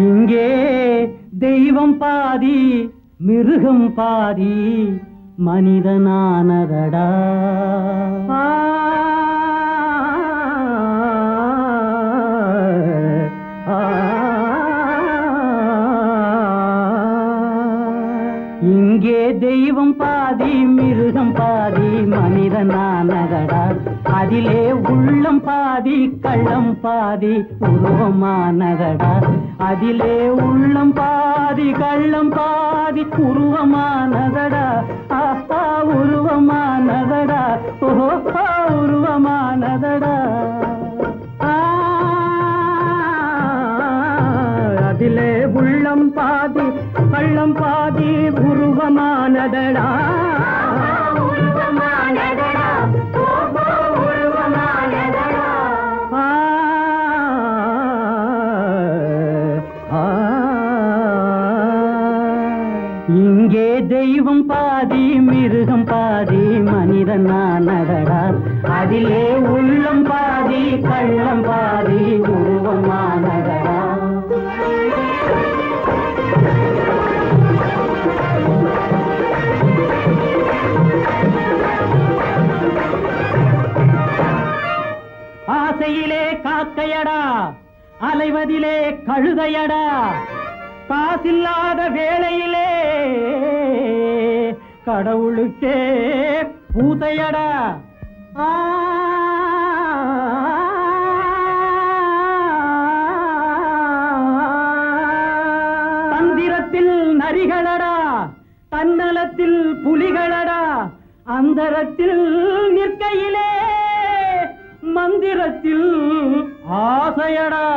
இங்கே தெய்வம் பாதி மிருகம் பாதி மனிதனானதடா. இங்கே தெய்வம் பாதி மிருகம் பாதி மனிதனானதடா. அதிலே உள்ளம் பாதி கள்ளம் பாதி உருவமானதடா. அதிலே உள்ளம் பாதி கள்ளம் பாதி உருவமானதடா. அப்பா உருவமானதடா. ஓஹோ உருவமானதடா. அதிலே உள்ளம் பாதி கள்ளம் பாதி உருவமானதடா. இங்கே தெய்வம் பாதி மிருகம் பாதி மனிதனானதடா. அதிலே உள்ளம் பாதி கள்ளம் பாதி உருவமானதடா. ஆசையிலே காக்கையடா, அலைவதிலே கழுதையடா. காசில்லாத வேளையிலே கடவுளுக்கே பூதையடா. தந்திரத்தில் நரிகளடா, தன்னலத்தில் புலிகளடா. அந்தரத்தில் நிற்கையிலே மந்திரத்தில் ஆசையடா.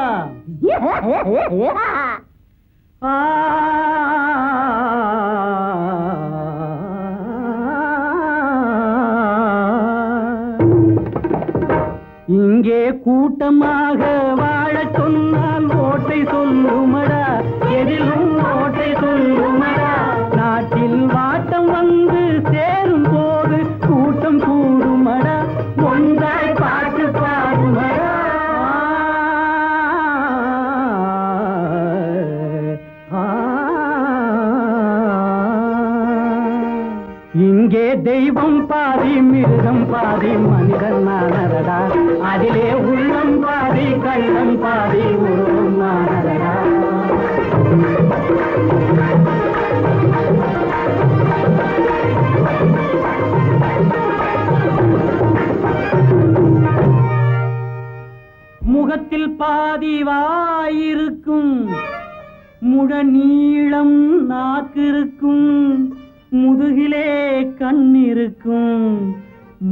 இங்கே கூட்டமாக வாழச் சொன்னால் ஓட்டை சொல்லுமடா. எதிலும் ஓட்டை சொல்லுமடா. நாட்டில் வாட்டம் வந்து சேரும் போது கூட்டம் கூடுமடா. ஒன்றாய் பாட்டு பாடுமடா. இங்கே தெய்வம் பாதி மிருகம் பாதி மனிதனானதடா. அதிலே உள்ளம் பாதி கள்ளம் பாதி உருவமானதடா. முகத்தில் பாதி வாயிருக்கும், முழ நீளம் நாக்கிருக்கும். முதுகிலே கண்ணிருக்கும்,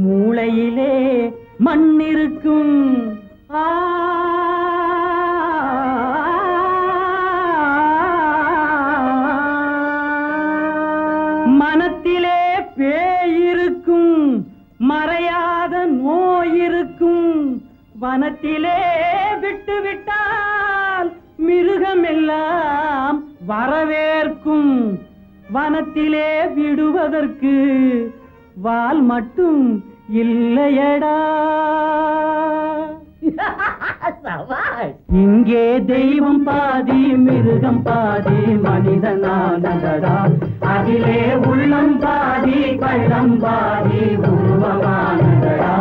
மூளையிலே மண்ணிருக்கும். மனத்திலே பேயிருக்கும், மறையாத நோயிருக்கும். வனத்திலே விட்டுவிட்டால் மிருகமெல்லாம் வரவேற்கும். வனத்திலே விடுவதற்கு வால் மட்டும் இல்லையடா. இங்கே தெய்வம் பாதி மிருகம் பாதி மனிதனானதடா. அதிலே உள்ளம் பாதி கள்ளம் பாதி உருவமானதடா.